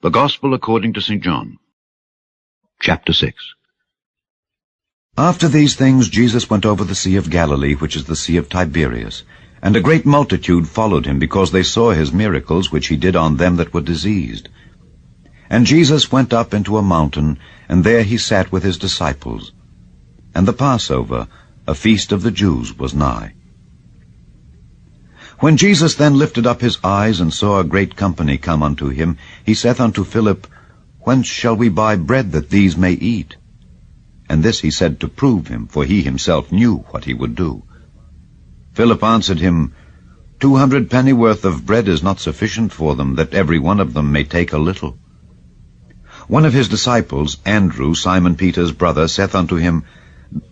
The Gospel according to St. John, chapter 6. After these things Jesus went over the Sea of Galilee, which is the Sea of Tiberias. And a great multitude followed him, because they saw his miracles, which he did on them that were diseased. And Jesus went up into a mountain, and there he sat with his disciples. And the Passover, a feast of the Jews, was nigh. When Jesus then lifted up his eyes, and saw a great company come unto him, he saith unto Philip, Whence shall we buy bread that these may eat? And this he said to prove him, for he himself knew what he would do. Philip answered him, 200 pennyworth of bread is not sufficient for them, that every one of them may take a little. One of his disciples, Andrew, Simon Peter's brother, saith unto him,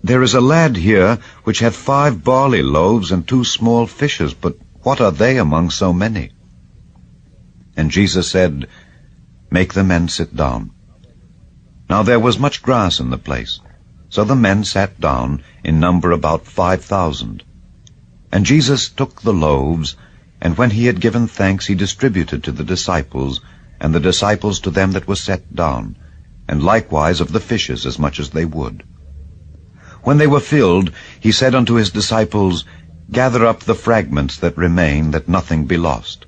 There is a lad here which hath 5 barley loaves and 2 small fishes, but what are they among so many? And Jesus said, Make the men sit down. Now there was much grass in the place. So the men sat down, in number about 5,000. And Jesus took the loaves, and when he had given thanks, he distributed to the disciples, and the disciples to them that were set down, and likewise of the fishes as much as they would. When they were filled, he said unto his disciples, Gather up the fragments that remain, that nothing be lost.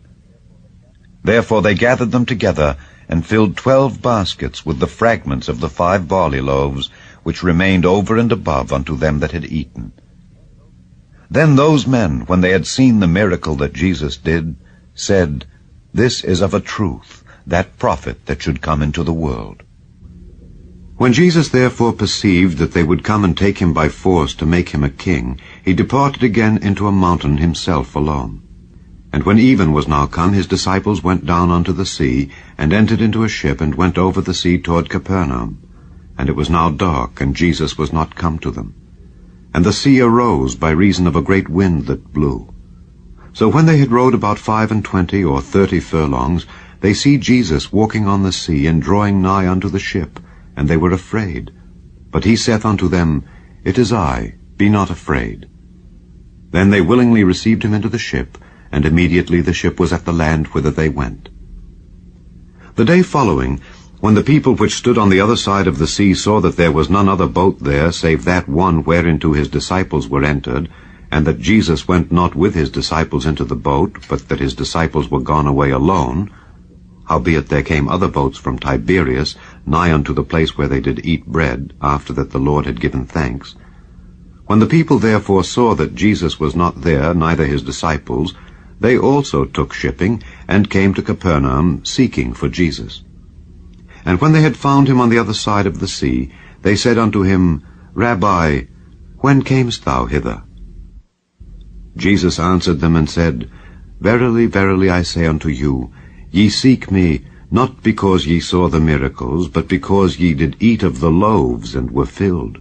Therefore they gathered them together, and filled 12 baskets with the fragments of the 5 barley loaves, which remained over and above unto them that had eaten. Then those men, when they had seen the miracle that Jesus did, said, This is of a truth that prophet that should come into the world. When Jesus therefore perceived that they would come and take him by force to make him a king, he departed again into a mountain himself alone. And when even was now come, his disciples went down unto the sea, and entered into a ship, and went over the sea toward Capernaum. And it was now dark, and Jesus was not come to them. And the sea arose by reason of a great wind that blew. So when they had rowed about 25 or 30 furlongs, they see Jesus walking on the sea, and drawing nigh unto the ship, and they were afraid. But he saith unto them, It is I, be not afraid. Then they willingly received him into the ship, and immediately the ship was at the land whither they went. The day following, when the people which stood on the other side of the sea saw that there was none other boat there, save that one whereinto his disciples were entered, and that Jesus went not with his disciples into the boat, but that his disciples were gone away alone, howbeit there came other boats from Tiberias, nigh unto the place where they did eat bread, after that the Lord had given thanks. When the people therefore saw that Jesus was not there, neither his disciples, they also took shipping, and came to Capernaum, seeking for Jesus. And when they had found him on the other side of the sea, they said unto him, Rabbi, when camest thou hither? Jesus answered them and said, Verily, verily, I say unto you, Ye seek me, not because ye saw the miracles, but because ye did eat of the loaves, and were filled.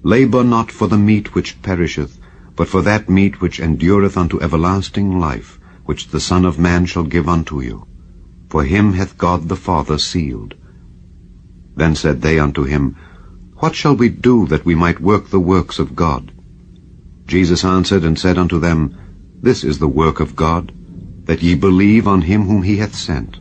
Labor not for the meat which perisheth, but for that meat which endureth unto everlasting life, which the Son of Man shall give unto you. For him hath God the Father sealed. Then said they unto him, What shall we do that we might work the works of God? Jesus answered and said unto them, This is the work of God, that ye believe on him whom he hath sent.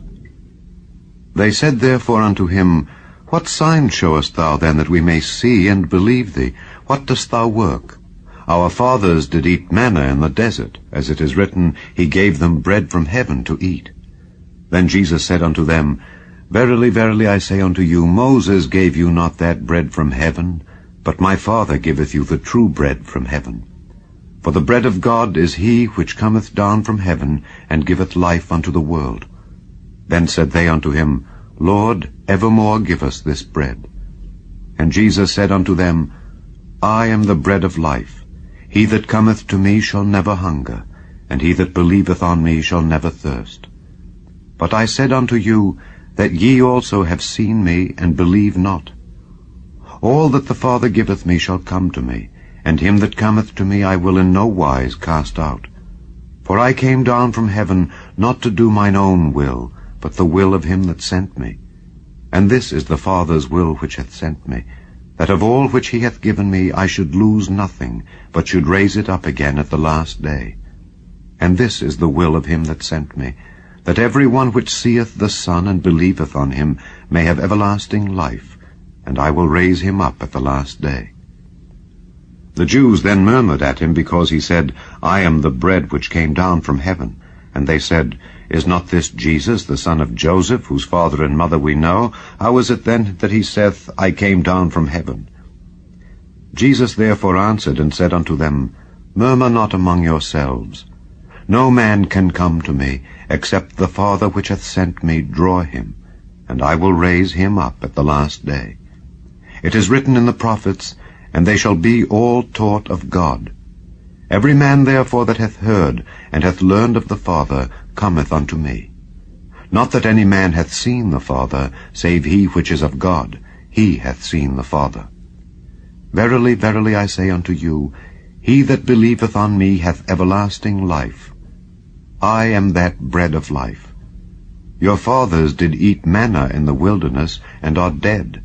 They said therefore unto him, What sign showest thou then, that we may see and believe thee? What dost thou work? Our fathers did eat manna in the desert, as it is written, He gave them bread from heaven to eat. Then Jesus said unto them, Verily, verily, I say unto you, Moses gave you not that bread from heaven, but my Father giveth you the true bread from heaven. For the bread of God is he which cometh down from heaven, and giveth life unto the world. Then said they unto him, Lord, evermore give us this bread. And Jesus said unto them, I am the bread of life. He that cometh to me shall never hunger, and he that believeth on me shall never thirst. But I said unto you, that ye also have seen me, and believe not. All that the Father giveth me shall come to me, and him that cometh to me I will in no wise cast out. For I came down from heaven not to do mine own will, but the will of him that sent me. And this is the Father's will which hath sent me, that of all which he hath given me I should lose nothing, but should raise it up again at the last day. And this is the will of him that sent me, that every one which seeth the Son and believeth on him may have everlasting life, and I will raise him up at the last day. The Jews then murmured at him, because he said, I am the bread which came down from heaven. And they said, Is not this Jesus, the son of Joseph, whose father and mother we know? How is it then that he saith, I came down from heaven? Jesus therefore answered and said unto them, Murmur not among yourselves. No man can come to me, except the Father which hath sent me draw him, and I will raise him up at the last day. It is written in the prophets, and they shall be all taught of God. Every man therefore that hath heard and hath learned of the Father cometh unto me. Not that any man hath seen the Father, save he which is of God. He hath seen the Father. Verily, verily, I say unto you, he that believeth on me hath everlasting life. I am that bread of life. Your fathers did eat manna in the wilderness, and are dead.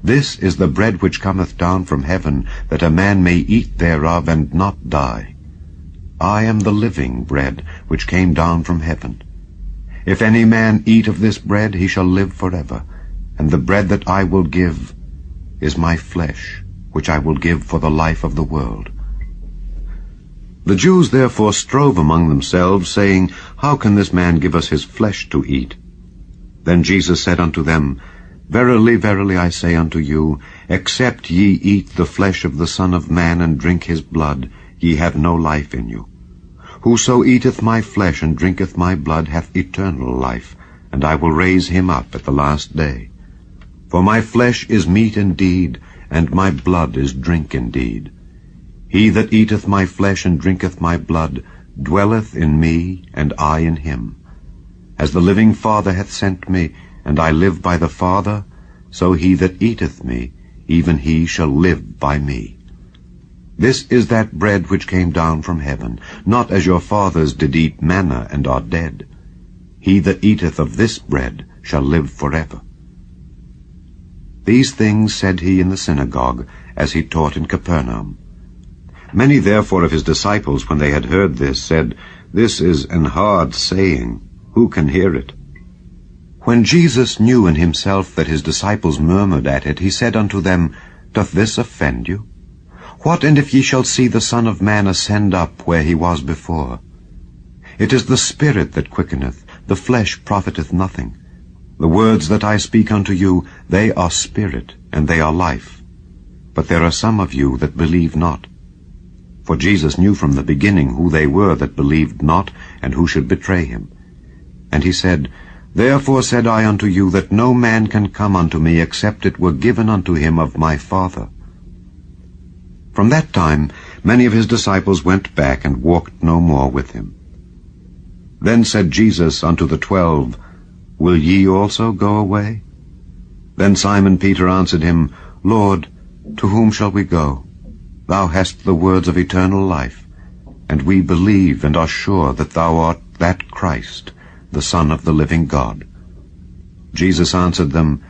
This is the bread which cometh down from heaven, that a man may eat thereof and not die. I am the living bread which came down from heaven. If any man eat of this bread, he shall live forever. And the bread that I will give is my flesh, which I will give for the life of the world. The Jews therefore strove among themselves, saying, How can this man give us his flesh to eat? Then Jesus said unto them, Verily, verily, I say unto you, except ye eat the flesh of the Son of Man and drink his blood, ye have no life in you. Whoso eateth my flesh and drinketh my blood hath eternal life, and I will raise him up at the last day. For my flesh is meat indeed, and my blood is drink indeed. He that eateth my flesh and drinketh my blood dwelleth in me, and I in him. As the living Father hath sent me, and I live by the Father, so he that eateth me, even he shall live by me. This is that bread which came down from heaven, not as your fathers did eat manna and are dead. He that eateth of this bread shall live forever. These things said he in the synagogue, as he taught in Capernaum. Many therefore of his disciples, when they had heard this, said, This is an hard saying. Who can hear it? When Jesus knew in himself that his disciples murmured at it, he said unto them, Doth this offend you? What and if ye shall see the Son of Man ascend up where he was before? It is the Spirit that quickeneth, the flesh profiteth nothing. The words that I speak unto you, they are spirit, and they are life. But there are some of you that believe not. For Jesus knew from the beginning who they were that believed not, and who should betray him. And he said, Therefore said I unto you, that no man can come unto me, except it were given unto him of my Father. From that time many of his disciples went back, and walked no more with him. Then said Jesus unto the 12, Will ye also go away? Then Simon Peter answered him, Lord, to whom shall we go? Thou hast the words of eternal life, and we believe and are sure that thou art that Christ, the Son of the living God. Jesus answered them,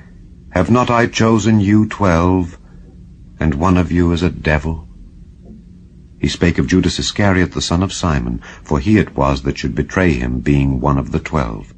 Have not I chosen you 12, and one of you is a devil? He spake of Judas Iscariot, the son of Simon, for he it was that should betray him, being one of the 12.